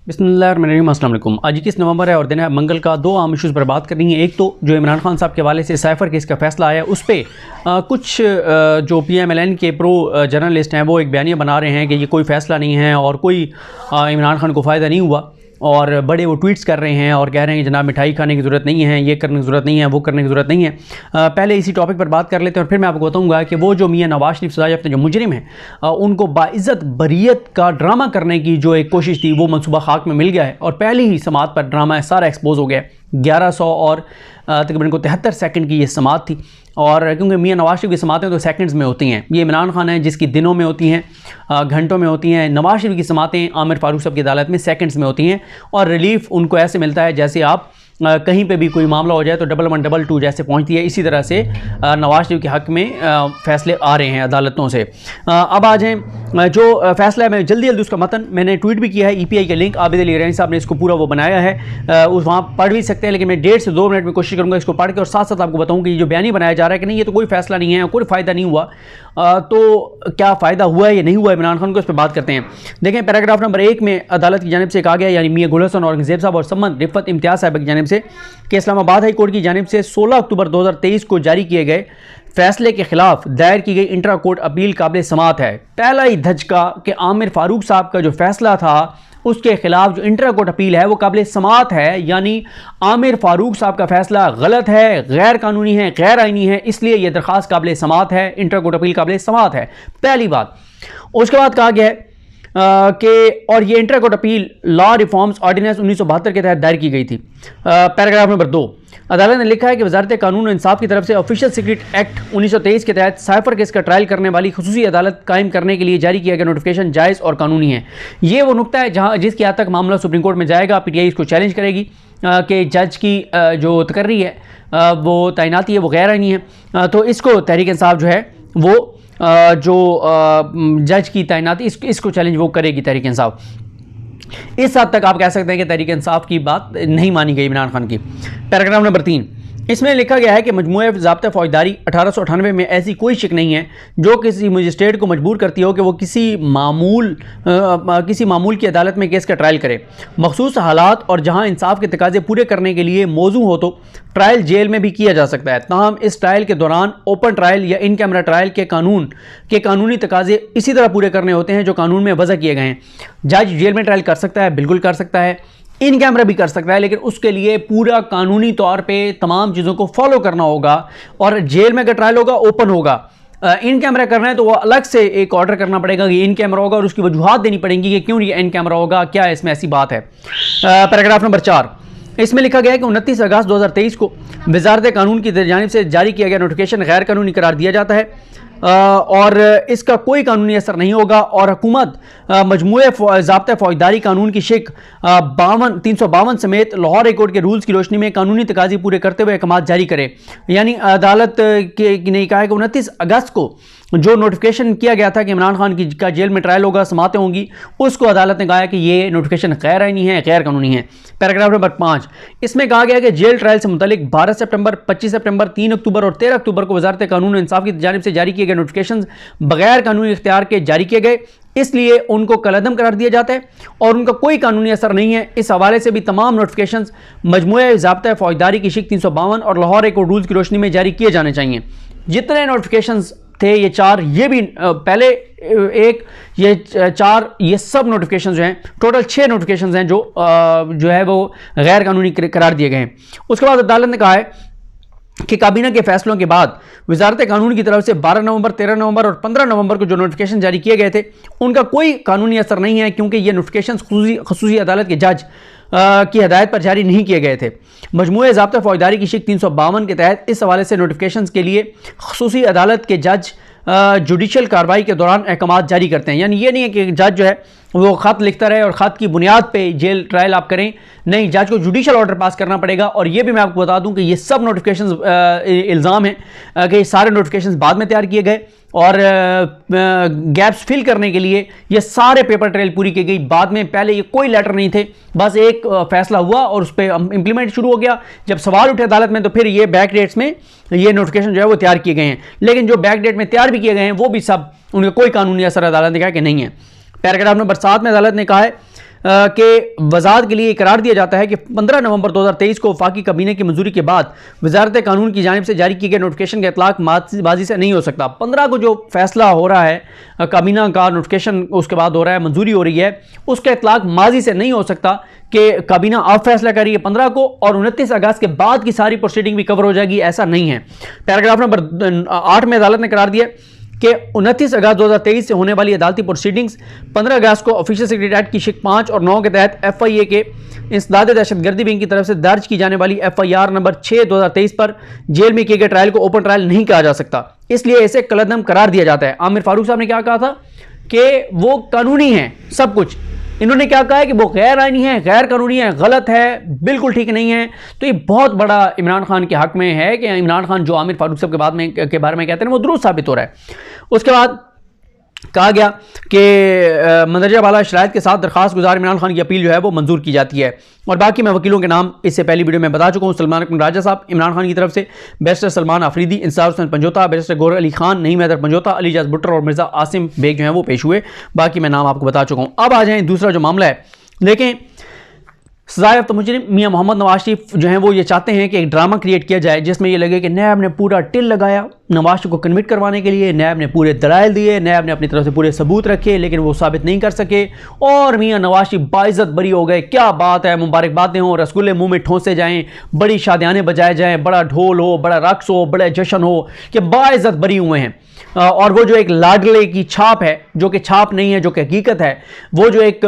बिस्मिल्लाहिर्रहमानिर्रहीम। अस्सलाम वालेकुम। आज 21 नवंबर है और दिन है मंगल का। दो आम इशूज़ पर बात करनी है। एक तो जो इमरान खान साहब के हवाले से साइफ़र केस का फैसला आया उस पर कुछ जो PMLN के प्रो जर्नलिस्ट हैं वो एक बयानिया बना रहे हैं कि ये कोई फ़ैसला नहीं है और कोई इमरान खान को फ़ायदा नहीं हुआ, और बड़े वो ट्वीट्स कर रहे हैं और कह रहे हैं कि जनाब मिठाई खाने की ज़रूरत नहीं है, ये करने की ज़रूरत नहीं है, वो करने की ज़रूरत नहीं है। पहले इसी टॉपिक पर बात कर लेते हैं और फिर मैं आपको बताऊंगा कि वो जो मियां नवाज शरीफ सजा याफ्ता जो मुजरिम हैं उनको बाइज़्ज़त बरियत का ड्रामा करने की जो एक कोशिश थी वो मनसूबा खाक में मिल गया है और पहली ही समात पर ड्रामा सारा एक्सपोज हो गया। 1100 और तकरीबन 73 सेकंड की ये समात थी, और क्योंकि मियां नवाज शरीफ की समातें तो सेकंड्स में होती हैं, ये इमरान खान है जिसकी दिनों में होती हैं, घंटों में होती हैं। नवाज शरीफ की समातें आमिर फारूक साहब की अदालत में सेकंड्स में होती हैं और रिलीफ उनको ऐसे मिलता है जैसे आप कहीं पे भी कोई मामला हो जाए तो 1112 जैसे पहुंचती है। इसी तरह से नवाज शरीफ के हक़ में फ़ैसले आ रहे हैं अदालतों से। अब आ जाएँ जो फ़ैसला है, मैं जल्दी उसका मतन मैंने ट्वीट भी किया है, EPI के लिंक आबिद अली ईरानी साहब ने इसको पूरा वो बनाया है, उस वहाँ पढ़ भी सकते हैं, लेकिन मैं 1.5 से 2 मिनट में कोशिश करूँगा इसको पढ़ के और साथ साथ आपको बताऊँ कि ये जो बयानी बनाया जा रहा है कि नहीं ये तो कोई फ़ैसला नहीं है, कोई फ़ायदा नहीं हुआ, तो क्या फ़ायदा हुआ है या नहीं हुआ है इमरान खान को, इस पर बात करते हैं। देखें पैराग्राफ नंबर 1 में अदालत की जानिब से कहा गया, यानी मियां गुल हसन औरंगज़ेब साहब और सम्मन रिफ़त इम्तियाज़ साहब की जानिब से कि इस्लामाबाद हाई कोर्ट की जानिब से 16 अक्टूबर 2023 को जारी किए गए फैसले के खिलाफ दायर की गई इंट्रा कोर्ट अपील काबिल समात है। पहला ही धचका कि आमिर फारूक साहब का जो फैसला था उसके खिलाफ जो इंट्रा कोर्ट अपील है वो काबिल समात है, यानी आमिर फारूक साहब का फैसला गलत है, गैर कानूनी है, गैर आईनी है, इसलिए यह दरख्वास्त काबिल समात है, इंट्रा कोर्ट अपील काबिल समात है। पहली बात। उसके बाद कहा गया है कि और ये intra court appeal law reforms ordinance 1972 के तहत दायर की गई थी। पैराग्राफ नंबर 2 अदालत ने लिखा है कि वजारत कानून और इंसाफ की तरफ से ऑफिशियल सीक्रेट एक्ट 1923 के तहत साइफर केस का ट्रायल करने वाली खुसूसी अदालत कायम करने के लिए जारी किया गया नोटिफिकेशन जायज़ और कानूनी है। ये वो नुकता है जहाँ जिसकी हद तक मामला सुप्रीम कोर्ट में जाएगा, PTI इसको चैलेंज करेगी कि जज की जो तकर्री है वो तैनाती है वो गैर आईनी है, तो इसको तहरीक इंसाफ जो है वो जो जज की तैनाती इसको चैलेंज वो करेगी तहरीक इंसाफ। इस हद तक आप कह सकते हैं कि तहरीक इंसाफ की बात नहीं मानी गई इमरान खान की। पैराग्राफ नंबर 3 इसमें लिखा गया है कि मजमूए ज़ाब्ता फ़ौजदारी 1898 में ऐसी कोई शिक नहीं है जो किसी मजिस्ट्रेट को मजबूर करती हो कि वो किसी मामूल की अदालत में केस का ट्रायल करे। मखसूस हालात और जहां इंसाफ के तकाजे पूरे करने के लिए मौजू हो तो ट्रायल जेल में भी किया जा सकता है। ताहम इस ट्रायल के दौरान ओपन ट्रायल या इन कैमरा ट्रायल के कानूनी तकाजे इसी तरह पूरे करने होते हैं जो कानून में वज़ा किए गए हैं। जज जेल में ट्रायल कर सकता है, बिल्कुल कर सकता है, इन कैमरा भी कर सकता है, लेकिन उसके लिए पूरा कानूनी तौर पे तमाम चीज़ों को फॉलो करना होगा। और जेल में अगर ट्रायल होगा ओपन होगा, इन कैमरा करना है तो वो अलग से एक ऑर्डर करना पड़ेगा कि इन कैमरा होगा और उसकी वजूहात देनी पड़ेंगी कि क्यों ये इन कैमरा होगा, क्या इसमें ऐसी बात है। पैराग्राफ नंबर 4 इसमें लिखा गया है कि 29 अगस्त 2023 को वजारत कानून की जानिब से जारी किया गया नोटिफिकेशन गैर कानूनी करार दिया जाता है और इसका कोई कानूनी असर नहीं होगा और हुकूमत मजमूए ज़ाब्ता फ़ौजदारी कानून की शिक 352 समेत लाहौर हाई कोर्ट के रूल्स की रोशनी में कानूनी तकाज़े पूरे करते हुए अहकाम जारी करे। यानी अदालत ने कहा है कि 29 अगस्त को जो नोटिफिकेशन किया गया था कि इमरान खान की का जेल में ट्रायल होगा, समातें होंगी, उसको अदालत ने कहा है कि ये नोटिफिकेशन गैर आईनी है, गैर कानूनी है। पैराग्राफ नंबर 5 इसमें कहा गया है कि जेल ट्रायल से मुतालिक 12 सितंबर, 25 सितंबर, 3 अक्टूबर और 13 अक्टूबर को वजारत कानून और इंसाफ की जानिब से जारी किए गए नोटिफिकेशन बगैर कानूनी इख्तियार के जारी किए गए, इसलिए उनको कलअदम करार दिया जाता है और उनका कोई कानूनी असर नहीं है। इस हवाले से भी तमाम नोटिफिकेशन मजमूए ज़ाब्ता फ़ौजदारी की शिक 352 और लाहौर हाई कोर्ट रूल्स की रोशनी में जारी किए जाने चाहिए। जितने नोटिफिकेशन थे ये 4, ये भी पहले एक, ये 4, ये सब नोटिफिकेशन जो हैं, टोटल 6 नोटिफिकेशन हैं जो है वो गैर कानूनी करार दिए गए हैं। उसके बाद अदालत ने कहा है कि काबीना के फैसलों के बाद वजारत कानून की तरफ से 12 नवंबर, 13 नवंबर और 15 नवंबर को जो नोटिफिकेशन जारी किए गए थे उनका कोई कानूनी असर नहीं है, क्योंकि ये नोटिफिकेशन खुसूसी अदालत के जज की हदायत पर जारी नहीं किए गए थे। मजमूए ज़ाब्ता फ़ौजदारी की शिक 352 के तहत इस हवाले से नोटिफिकेशन के लिए खुसूसी अदालत के जज जुडिशल कार्रवाई के दौरान अहकाम जारी करते हैं। यानी ये नहीं है कि जज जो है वो ख़त लिखता रहे और ख़त की बुनियाद पे जेल ट्रायल आप करें, नहीं, जज को जुडिशल ऑर्डर पास करना पड़ेगा। और ये भी मैं आपको बता दूं कि ये सब नोटिफिकेशन इल्ज़ाम है कि ये सारे नोटिफिकेशन बाद में तैयार किए गए और गैप्स फिल करने के लिए ये सारे पेपर ट्रेल पूरी की गई बाद में। पहले ये कोई लेटर नहीं थे, बस एक फैसला हुआ और उस पर इम्प्लीमेंट शुरू हो गया। जब सवाल उठे अदालत में तो फिर ये बैक डेट्स में ये नोटिफिकेशन जो है वो तैयार किए गए हैं, लेकिन जो बैक डेट में तैयार भी किए गए हैं वो भी सब उनका कोई कानूनी असर अदालत ने कहा कि नहीं है। पैराग्राफ नंबर 7 में अदालत ने कहा है के वजाहत के लिए करार दिया जाता है कि 15 नवंबर 2023 को वफाकी काबीने की मंजूरी के बाद वजारत कानून की जानिब से जारी किए गए नोटिफिकेशन का इतलाक बाजी से नहीं हो सकता। 15 को जो फैसला हो रहा है काबीना का, नोटिफिकेशन उसके बाद हो रहा है, मंजूरी हो रही है, उसका इतलाक माजी से नहीं हो सकता कि काबीना अब फैसला कर रही है 15 को और 29 अगस्त के बाद की सारी प्रोसीडिंग भी कवर हो जाएगी, ऐसा नहीं है। पैराग्राफ नंबर 8 में अदालत ने करार दिया कि 29 अगस्त 2023 से होने वाली अदालती प्रोसीडिंग्स 15 अगस्त को ऑफिशियल सेक्रेटरीट की शिक 5 और 9 के तहत FIA के इंसदाद दहशतगर्दी विंग की तरफ से दर्ज की जाने वाली FIR नंबर 6 2023 पर जेल में किए गए ट्रायल को ओपन ट्रायल नहीं कहा जा सकता, इसलिए इसे कलअदम करार दिया जाता है। आमिर फारूक साहब ने क्या कहा था कि वो कानूनी है सब कुछ, इन्होंने क्या कहा है कि वो गैर आईनी है, गैर कानूनी है, गलत है, बिल्कुल ठीक नहीं है। तो ये बहुत बड़ा इमरान खान के हक में है कि इमरान खान जो आमिर फारूक साहब के बारे में कहते हैं वो दुरुस्त साबित हो रहा है। उसके बाद कहा गया कि मंदरजा वाला शराइत के साथ दरखास्त गुजार इमरान खान की अपील जो है वो मंजूर की जाती है। और बाकी मैं वकीलों के नाम इससे पहली वीडियो में बता चुका हूँ। सलमान अकमल राजा साहब इमरान खान की तरफ से, बैरिस्टर सलमान आफरीदी, इंसार हुसैन पंजोता, बैरिस्टर गौहर अली खान, नईम हैदर पंजोता, अली इजाज भुट्टर और मिर्जा आसिम बेग जो है वो पेश हुए। बाकी मैं नाम आपको बता चुका हूँ। अब आ जाएँ दूसरा जो मामला है, देखें सजायाफ्ता मुजरिम मियां मोहम्मद नवाज शरीफ जो हैं वो ये चाहते हैं कि एक ड्रामा क्रिएट किया जाए जिसमें ये लगे कि नैब ने पूरा टिल लगाया नवाज शरीफ को कन्विक्ट करवाने के लिए, नैब ने पूरे दलाइल दिए, नैब ने अपनी तरफ से पूरे सबूत रखे, लेकिन वो साबित नहीं कर सके और मियां नवाज शरीफ बाइज्जत बरी हो गए। क्या बात है, मुबारकबादें हों, रसगुल्ले मुंह में ठोंसे जाएं, बड़ी शादियाने बजाए जाएं, बड़ा ढोल हो, बड़ा रक्स हो, बड़ा जश्न हो कि बाइज्जत बरी हुए हैं। और वो जो एक लाडले की छाप है, जो कि छाप नहीं है, जो कि हकीकत है, वो जो एक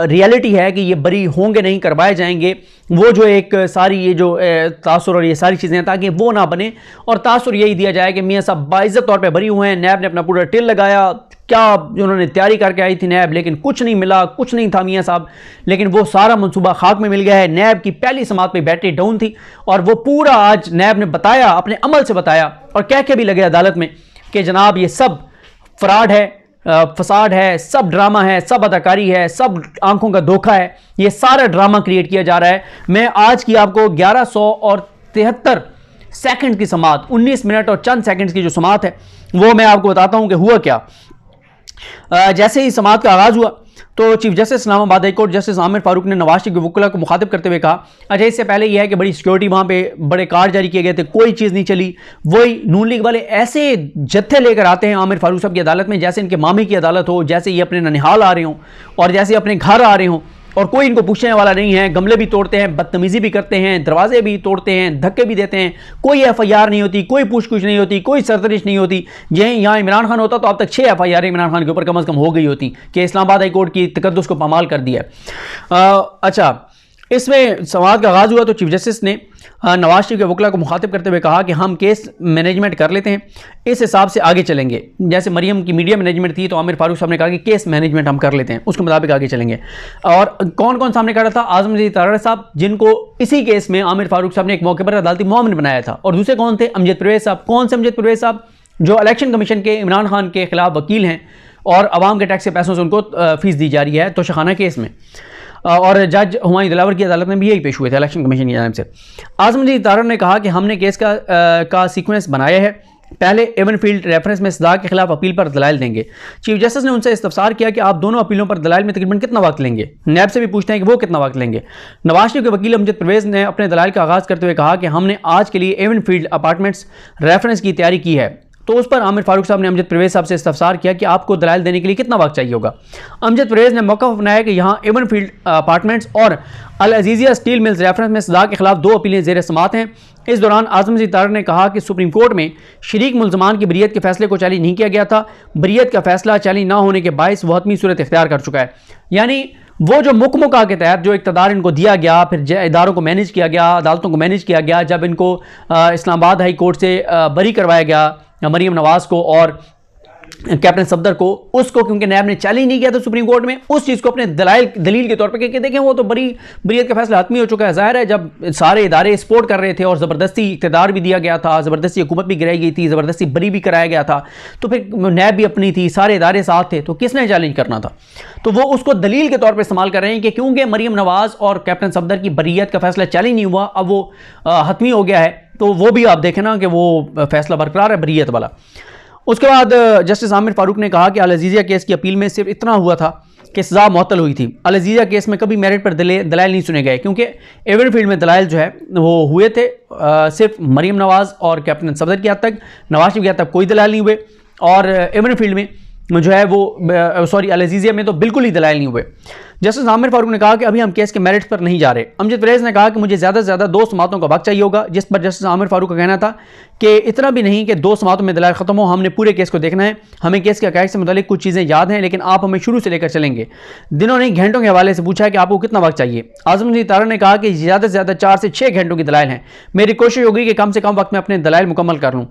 रियलिटी है कि ये बरी होंगे नहीं, करवाए जाएंगे, वो जो एक सारी ये जो तासुर और ये सारी चीज़ें हैं ताकि वो ना बने और तासुर यही दिया जाए कि मियां साहब बाइज्जत तौर पे बरी हुए हैं। नैब ने अपना पूरा टिल लगाया, क्या उन्होंने तैयारी करके आई थी नैब, लेकिन कुछ नहीं मिला, कुछ नहीं था मियां साहब, लेकिन वो सारा मंसूबा खाक में मिल गया है। नैब की पहली समात पे बैटरी डाउन थी और वो पूरा आज नैब ने बताया, अपने अमल से बताया और कह के भी लगे अदालत में कि जनाब ये सब फ्रॉड है, फसाद है, सब ड्रामा है, सब अदाकारी है, सब आंखों का धोखा है, ये सारा ड्रामा क्रिएट किया जा रहा है। मैं आज की आपको 1173 सेकंड की समात, 19 मिनट और चंद सेकंड्स की जो समात है वो मैं आपको बताता हूं कि हुआ क्या। जैसे ही समात का आगाज हुआ तो chief justice Islamabad high court justice Aamir Farooq ने नवाज शरीफ के वकील को मुखातिब करते हुए कहा, अच्छा इससे पहले यह है कि बड़ी सिक्योरिटी वहाँ पे बड़े कार्ड जारी किए गए थे, कोई चीज़ नहीं चली। वही नून लीग वाले ऐसे जत्थे लेकर आते हैं आमिर फारूक साहब की अदालत में जैसे इनके मामे की अदालत हो, जैसे ये अपने ननिहाल आ रहे हों और जैसे अपने घर आ रहे हों और कोई इनको पूछने वाला नहीं है। गमले भी तोड़ते हैं, बदतमीजी भी करते हैं, दरवाजे भी तोड़ते हैं, धक्के भी देते हैं, कोई FIR नहीं होती, कोई पूछ नहीं होती, कोई सरदरिश नहीं होती। यही यहाँ इमरान खान होता तो अब तक 6 FIR इमरान खान के ऊपर कम अज़ कम हो गई होती कि इस्लामाबाद हाई कोर्ट की तकद्दुस को पामाल कर दिया। अच्छा, इसमें समात का आगाज़ हुआ तो चीफ जस्टिस ने नवाज शरीफ के वकील को मुखातिब करते हुए कहा कि हम केस मैनेजमेंट कर लेते हैं, इस हिसाब से आगे चलेंगे। जैसे मरियम की मीडिया मैनेजमेंट थी तो आमिर फारूक साहब ने कहा कि केस मैनेजमेंट हम कर लेते हैं, उसके मुताबिक आगे चलेंगे। और कौन कौन सामने कर रहा था? आजम मजीद तारड़ साहब, जिनको इसी केस में आमिर फारूक साहब ने एक मौके पर अदालती मुआमिन बनाया था। और दूसरे कौन थे? अमजद परवेज साहब। कौन से अमजद परवेज साहब? जो इलेक्शन कमीशन के इमरान खान के खिलाफ वकील हैं और अवाम के टैक्स के पैसों से उनको फीस दी जा रही है तोशाखाना केस में। और जज हुमायूं दिलावर की अदालत में भी यही पेश हुए थे इलेक्शन कमीशन की जानिब से। आज़म मजीद तारड़ ने कहा कि हमने केस का सीक्वेंस बनाया है, पहले एवन फील्ड रेफरेंस में सदा के खिलाफ अपील पर दलाइल देंगे। चीफ जस्टिस ने उनसे इस्तफसार किया कि आप दोनों अपीलों पर दलाइल में तकरीबन कितना वक्त लेंगे। नैब से भी पूछते हैं कि वो कितना वक्त लेंगे। नवाज शरीफ के वकील अमजद परवेज ने अपने दलाइल का आगाज़ करते हुए कहा कि हमने आज के लिए एवन फील्ड अपार्टमेंट्स रेफरेंस की तैयारी की है। तो उस पर आमिर फारूक साहब ने अमजद परवेज साहब से इस्तफसार किया कि आपको दलाइल देने के लिए कितना वक्त चाहिए होगा। अमजद परवेज ने मौका अपनाया कि यहाँ एवन फील्ड अपार्टमेंट्स और अल अजीज़िया स्टील मिल्स रेफरेंस में सजा के खिलाफ 2 अपीलें ज़ेर समात हैं। इस दौरान आज़म मजीद तारड़ ने कहा कि सुप्रीम कोर्ट में शरीक मुल्ज़मान की बरियत के फैसले को चैलेंज नहीं किया गया था। बरियत का फैसला चैलेंज ना होने के बायस वह हतमी सूरत इख्तियार कर चुका है। यानी वो जो मुकमुका के तहत जो इक़्तिदार इनको दिया गया, फिर इदारों को मैनेज किया गया, अदालतों को मैनेज किया गया, जब इनको इस्लामाबाद हाई कोर्ट से बरी करवाया गया मरीम नवाज़ को और कैप्टन सफदर को, उसको क्योंकि नैब ने चैलेंज नहीं किया था सुप्रीम कोर्ट में, उस चीज़ को अपने दलील के तौर पर कि देखें वो तो बरियत का फैसला हतमी हो चुका है। ज़ाहिर है जब सारे इदारे सपोर्ट कर रहे थे और ज़बरदस्ती इक़्तिदार भी दिया गया था, ज़बरदस्ती हुकूमत भी गिराई गई थी, ज़बरदस्ती बरी भी कराया गया था, तो फिर नैब भी अपनी थी, सारे इदारे साथ थे, तो किसने चैलेंज करना था? तो वो उसको दलील के तौर पर इस्तेमाल कर रहे हैं कि क्योंकि मरीम नवाज़ और कैप्टन सफदर की बरियत का फैसला चैलेंज नहीं हुआ, अब वो हतमी हो गया है, तो वो भी आप देखें ना कि वो फैसला बरकरार है बरियत वाला। उसके बाद जस्टिस आमिर फारूक ने कहा कि अल अजीज़िया केस की अपील में सिर्फ इतना हुआ था कि सज़ा मुअत्तल हुई थी। अल अज़ीज़िया केस में कभी मेरिट पर दलाइल नहीं सुने गए, क्योंकि एवनफील्ड में दलाइल जो है वो हुए थे सिर्फ मरीम नवाज़ और कैप्टन सफदर की हद तक, नवाज शरीफ की हद तक कोई दलाइल नहीं हुए, और एवनफील्ड में जो है वो अल अज़ीज़िया में तो बिल्कुल ही दलाइल नहीं हुए। जस्टिस आमिर फारूक ने कहा कि अभी हम केस के मेरिट्स पर नहीं जा रहे। अमजद परवेज़ ने कहा कि मुझे ज़्यादा से ज़्यादा 2 समातों का वक्त चाहिए होगा, जिस पर जस्टिस आमिर फारूक का कहना था कि इतना भी नहीं कि 2 समातों में दलाइल ख़त्म हो, हमने पूरे केस को देखना है, हमें केस के हक़ाइक़ से मुतालिक कुछ चीज़ें याद हैं, लेकिन आप हमें शुरू से लेकर चलेंगे। दिनों ने घंटों के हवाले से पूछा कि आपको कितना वक्त चाहिए। आज़म नज़ीर तारा ने कहा कि ज़्यादा से ज़्यादा 4 से 6 घंटों की दलाइल हैं, मेरी कोशिश होगी कि कम से कम वक्त में अपने दलाइल मुकम्मल कर लूँ।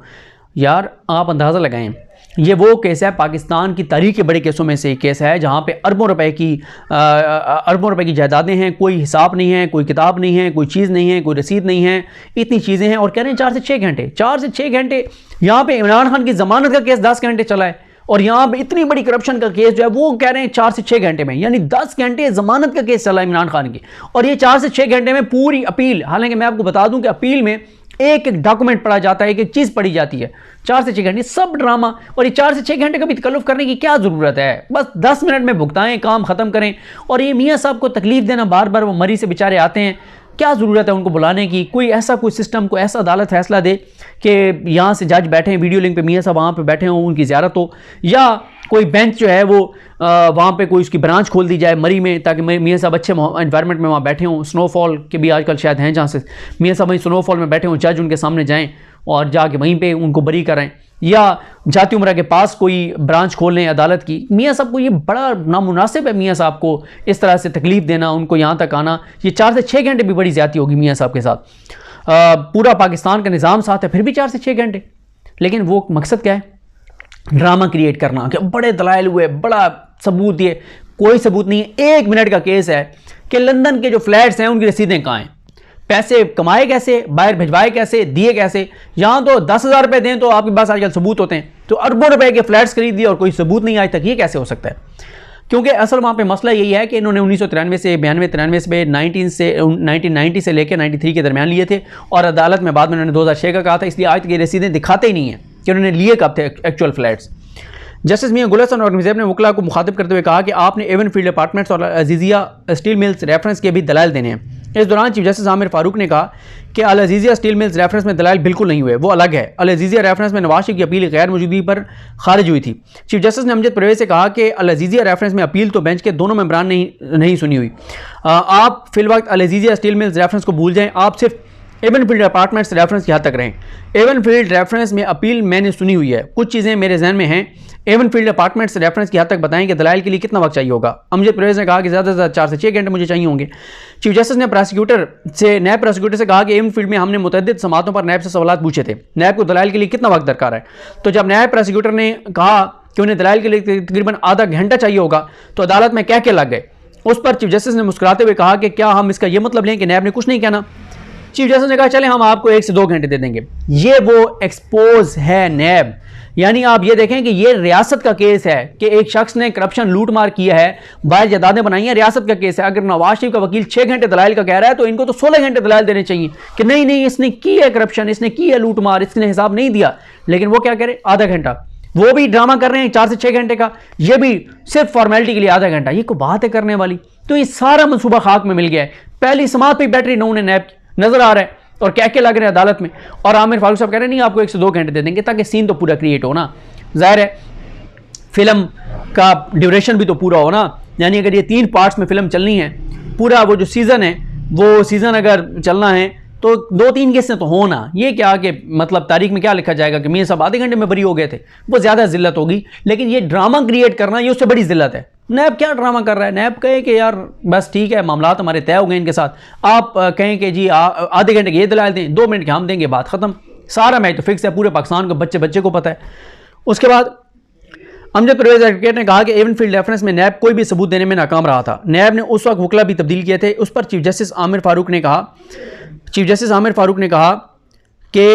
यार आप अंदाज़ा लगाएं, ये वो केस है, पाकिस्तान की तारीख के बड़े केसों में से एक केस है जहाँ पे अरबों रुपए की जायदादें हैं, कोई हिसाब नहीं है, कोई किताब नहीं है, कोई चीज़ नहीं है, कोई रसीद नहीं है, इतनी चीज़ें हैं, और कह रहे हैं 4 से 6 घंटे। 4 से 6 घंटे यहाँ पे इमरान खान की ज़मानत का केस 10 घंटे चला है, और यहाँ पे इतनी बड़ी करप्शन का केस जो है वो कह रहे हैं 4 से 6 घंटे में, यानी 10 घंटे ज़मानत का केस चला है इमरान खान की, और ये 4 से 6 घंटे में पूरी अपील। हालांकि मैं आपको बता दूं कि अपील में एक एक डॉक्यूमेंट पढ़ा जाता है, एक एक चीज़ पढ़ी जाती है। 4 से 6 घंटे सब ड्रामा, और ये 4 से 6 घंटे का भी तकल्लुफ़ करने की क्या ज़रूरत है? बस 10 मिनट में भुगताएं, काम ख़त्म करें। और ये मियाँ साहब को तकलीफ़ देना, बार बार वो मरीज़ से बेचारे आते हैं, क्या ज़रूरत है उनको बुलाने की? कोई ऐसा कोई सिस्टम, कोई ऐसा अदालत फैसला दे कि यहाँ से जज बैठे हैं, वीडियो लिंक पे मियाँ साहब वहाँ पे बैठे हों, उनकी ज़ियारत हो, या कोई बेंच जो है वो वहाँ पे कोई उसकी ब्रांच खोल दी जाए मरी में, ताकि मियाँ साहब अच्छे एनवायरनमेंट में वहाँ बैठे हों। स्नोफॉल के भी आजकल शायद हैं जहाँ से मियाँ साहब वहीं स्नोफॉल में बैठे हों, जज उनके सामने जाएँ और जाके वहीं पे उनको बरी करें, या जाती उम्र के पास कोई ब्रांच खोल लें अदालत की। मियाँ साहब को ये बड़ा नामुनासिब है, मियाँ साहब को इस तरह से तकलीफ़ देना, उनको यहाँ तक आना। ये 4 से 6 घंटे भी बड़ी ज़्यादती होगी मियाँ साहब के साथ। पूरा पाकिस्तान का निज़ाम साथ है, फिर भी 4 से 6 घंटे। लेकिन वो मकसद क्या है? ड्रामा क्रिएट करना कि बड़े दलाइल हुए, बड़ा सबूत दिए। कोई सबूत नहीं है। 1 मिनट का केस है कि लंदन के जो फ्लैट्स हैं उनकी रसीदें कहाँ हैं, पैसे कमाए कैसे, बाहर भिजवाए कैसे, दिए कैसे। यहाँ तो 10,000 रुपये दें तो आपके पास आजकल सबूत होते हैं, तो अरबों रुपए के फ्लैट्स खरीद दिए और कोई सबूत नहीं आज तक। ये कैसे हो सकता है? क्योंकि असल वहाँ पे मसला यही है कि इन्होंने 1993 से 92-93 में 1990 से लेकर 93 के दरमियान लिए थे, और अदालत में बाद में उन्होंने 2006 का कहा था, इसलिए आज तक ये रसीदें दिखाते ही नहीं हैं कि उन्होंने लिए कब थे एक्चुअल फ्लैट्स। जस्टिस मियां गुल हसन और मुज़ैब ने वकला को मुखातिब करते हुए कहा कि आपने एवनफील्ड अपार्टमेंट्स और अज़ीज़िया स्टील मिल्स रेफरेंस के भी दलाइल देने हैं। इस दौरान चीफ जस्टिस आमिर फारूक ने कहा कि अल अज़ीज़िया स्टील मिल्स रेफरेंस में दलाइल बिल्कुल नहीं हुए, वो अलग है। अल अज़ीज़िया रेफरेंस में नवाज शरीफ की अपील गैर मौजूदगी पर खारिज हुई थी। चीफ जस्टिस ने अमजद परवेज़ से कहा कि अल अज़ीज़िया रेफरेंस में अपील तो बेंच के दोनों मेंबरान ने नहीं सुनी हुई। आप फिलवक्त अल अज़ीज़िया स्टील मिल्स रेफरेंस को भूल जाएं, आप सिर्फ एवनफील्ड अपार्टमेंट्स रेफरेंस की हद तक रहें। एवनफील्ड रेफरेंस में अपील मैंने सुनी हुई है, कुछ चीज़ें मेरे जहन में हैं। एवनफील्ड अपार्टमेंट्स रेफरेंस की हद तक बताएं कि दलाइल के लिए कितना वक्त चाहिए होगा। अमजद परवेज़ ने कहा कि ज़्यादा से ज़्यादा 4 से 6 घंटे मुझे चाहिए होंगे। चीफ जस्टिस ने नैब प्रोसिक्यूटर से कहा कि एवनफील्ड में हमने मुतअद्दिद समातों पर नैब से सवालात पूछे थे, नैब को दलाइल के लिए कितना वक्त दरकार है। तो जब नैब प्रोसिक्यूटर ने कहा कि उन्हें दलाइल के लिए तकरीबन आधा घंटा चाहिए होगा, तो अदालत में कह के लग गए। उस पर चीफ जस्टिस ने मुस्कुराते हुए कहा कि क्या हम इसका यह मतलब लें कि नैब ने कुछ नहीं कहना। चीफ जस्टिस ने कहा चले हम आपको 1 से 2 घंटे दे देंगे। ये वो एक्सपोज है नैब, यानी आप ये देखें कि ये रियासत का केस है कि एक शख्स ने करप्शन लूट मार किया है, बाहर जायदादें बनाई हैं, रियासत का केस है। अगर नवाज शरीफ का वकील 6 घंटे दलाइल का कह रहा है तो इनको तो 16 घंटे दलाइल देने चाहिए कि नहीं नहीं इसने की है करप्शन, इसने की है लूट मार, इसने हिसाब नहीं दिया। लेकिन वो क्या करे, आधा घंटा। वो भी ड्रामा कर रहे हैं 4 से 6 घंटे का, ये भी सिर्फ फॉर्मेलिटी के लिए आधा घंटा। ये कोई बात है करने वाली? तो ये सारा मनसूबा खाक में मिल गया है। पहली समात पर बैटरी नून नैब नजर आ रहा है और क्या क्या लग रहे हैं अदालत में, और आमिर फारूक साहब कह रहे हैं नहीं आपको 1 से 2 घंटे दे देंगे ताकि सीन तो पूरा क्रिएट हो ना। जाहिर है फिल्म का ड्यूरेशन भी तो पूरा हो ना, यानी अगर ये 3 पार्ट्स में फिल्म चलनी है, पूरा वो जो सीज़न है वो सीज़न अगर चलना है तो 2-3 केसें तो हो ना। ये क्या कि मतलब तारीख में क्या लिखा जाएगा कि मियां साहब आधे घंटे में बरी हो गए थे, वो ज़्यादा जिल्लत होगी। लेकिन ये ड्रामा क्रिएट करना ये उससे बड़ी जिल्लत है। नैब क्या ड्रामा कर रहा है? नैब कहे कि यार बस ठीक है मामला हमारे तय हो गए इनके साथ, आप कहें कि जी आधे घंटे के ये दलाल दें, 2 मिनट के हम देंगे, बात ख़त्म। सारा मैच तो फिक्स है, पूरे पाकिस्तान को बच्चे बच्चे को पता है। उसके बाद अमजद परवेज़ एडवोकेट ने कहा कि एवनफील्ड रेफरेंस में नैब कोई भी सबूत देने में नाकाम रहा था। नैब ने उस वक्त वकला भी तब्दील किए थे। उस पर चीफ जस्टिस आमिर फारूक ने कहा कि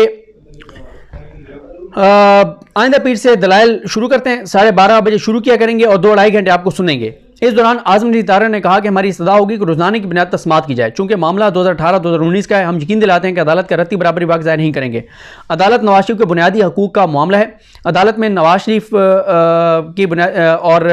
आइंदा पीर से दलाइल शुरू करते हैं, 12:30 बजे शुरू किया करेंगे और 2-2.5 घंटे आपको सुनेंगे। इस दौरान आज़म नज़ीर तारा ने कहा कि हमारी सदा होगी कि रोज़ाना की बुनियाद पर समात की जाए। चूंकि मामला 2018-2019 का है, हम यकीन दिलाते हैं कि अदालत का रत्ती बराबरी वक्त ज़ाहिर नहीं करेंगे। अदालत नवाज शरीफ के बुनियादी हकूक़ का मामला है। अदालत में नवाज शरीफ की और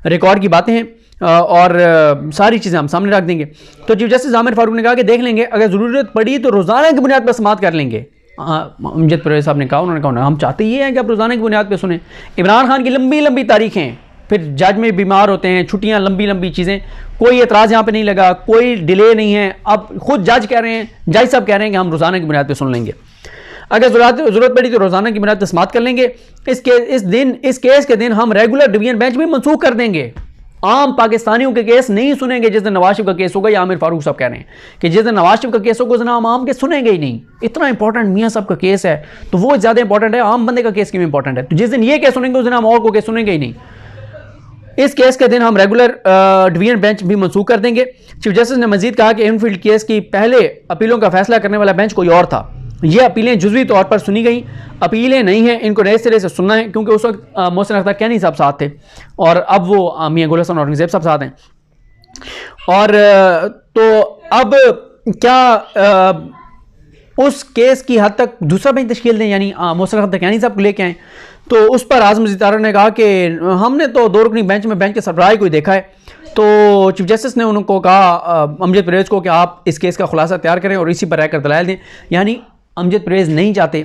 रिकॉर्ड की बातें हैं। और सारी चीज़ें हम सामने रख देंगे। तो चीफ जस्टिस आमिर फारूक ने कहा कि देख लेंगे, अगर ज़रूरत पड़ी तो रोज़ाना की बुनियाद पर समाअत कर लेंगे। अमजद परवेज़ साहब ने कहा, उन्होंने कहा हम चाहते ये हैं कि आप रोज़ाना की बुनियाद पर सुने। इमरान खान की लंबी लंबी तारीखें, फिर जज में बीमार होते हैं, छुट्टियां, लंबी लंबी चीज़ें, कोई एतराज़ यहाँ पे नहीं लगा, कोई डिले नहीं है। अब खुद जज कह रहे हैं, जज साहब कह रहे हैं कि हम रोज़ाना की बुनियाद पे सुन लेंगे, अगर ज़रूरत पड़ी तो रोज़ाना की बुनियाद पर समाअत कर लेंगे। इस केस के दिन हम रेगुलर डिवीजन बेंच भी मनसूख कर देंगे। आम पाकिस्तानियों के केस नहीं सुनेंगे जिस दिन नवाज शरीफ का केस होगा। या आमिर फारूक साहब कह रहे हैं कि जिस दिन नवाज शरीफ का केस होगा उस दिन हम आम के सुनेंगे ही नहीं। इतना इंपॉर्टेंट मियाँ साहब का केस है तो वो ज़्यादा इंपॉर्टेंट है, आम बंदे का केस क्यों इंपॉर्टेंट है? तो जिस दिन ये केस सुनेंगे उस दिन हम और को केस सुनेंगे ही नहीं। इस केस के दिन हम रेगुलर डिवीजन बेंच भी मनसूख कर देंगे। चीफ जस्टिस ने मजीद कहा कि इनफील्ड केस की पहले अपीलों का फैसला करने वाला बेंच कोई और था। ये अपीलें जुज़वी तौर पर सुनी गई, अपीलें नहीं हैं, इनको नए सिरे से सुनना है, क्योंकि उस वक्त मोहसिन अख्तर कैनी साहब साथ थे और अब वो मियां गुल हसन औरंगज़ेब साहब साथ हैं। और तो अब क्या उस केस की हद तक दूसरा बेंच तश्कील दें, यानी मोहसिन अख्तर कैनी साहब को लेके आएँ। तो उस पर आज़म ज़ितारा ने कहा कि हमने तो दो रुकनी बेंच में बेंच के सरबराही को ही देखा है। तो चीफ जस्टिस ने उनको कहा, अमजद परवेज़ को, कि आप इस केस का खुलासा तैयार करें और इसी पर रहकर दलाइल दें। यानी अमजद परवेज़ नहीं चाहते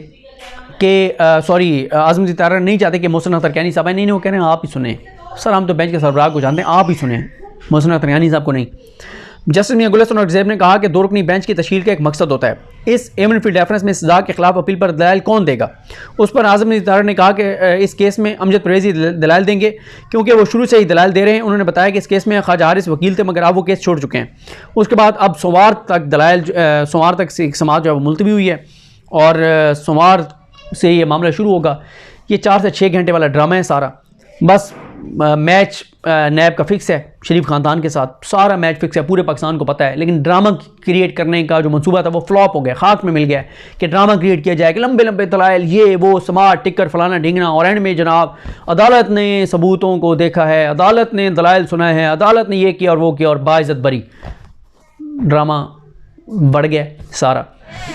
कि आज़म ज़ितारा नहीं चाहते कि मोहसिन अख्तर कैनी साहब, नहीं, वो कह रहे हैं आप ही सुने सर, हम तो बेंच के सरबराह को जानते हैं, आप ही सुने, मोहसिन अख्तर कैनी साहब को नहीं। जस्टिस मियां गुल हसन औरंगज़ेब ने कहा कि दो रुकनी बेंच की तश्कील का एक मकसद होता है, इस एमनफील्ड रेफरेंस में सजा के खिलाफ अपील पर दलाइल कौन देगा? उस पर आज़म ज़ितारा ने कहा कि इस केस में अमजद परवेज़ ही दलाइल देंगे, क्योंकि वो शुरू से ही दलाइल दे रहे हैं। उन्होंने बताया कि इस केस में ख्वाजा हारिस वकील थे, मगर अब वो केस छोड़ चुके हैं। उसके बाद अब सोमवार तक समाअत जो है वो मुलतवी हुई है और सोमवार से ये मामला शुरू होगा। ये 4 से 6 घंटे वाला ड्रामा है सारा। बस मैच नैब का फिक्स है शरीफ ख़ानदान के साथ, सारा मैच फिक्स है, पूरे पाकिस्तान को पता है। लेकिन ड्रामा क्रिएट करने का जो मंसूबा था वो फ्लॉप हो गया, खाक में मिल गया कि ड्रामा क्रिएट किया जाए कि लंबे लंबे दलाइल, ये वो, समाअत, टिकर, फलाना ढींगना, और एंड में जनाब अदालत ने सबूतों को देखा है, अदालत ने दलाइल सुना है, अदालत ने ये किया और वो किया और बाइज़्ज़त बरी। ड्रामा बढ़ गया, सारा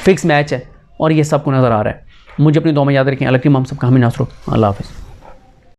फिक्स मैच है और ये सबको नज़र आ रहा है। मुझे अपनी दुआ में याद रखें। अलग हम सबका हमें नासरो। अल्लाह हाफ़िज़।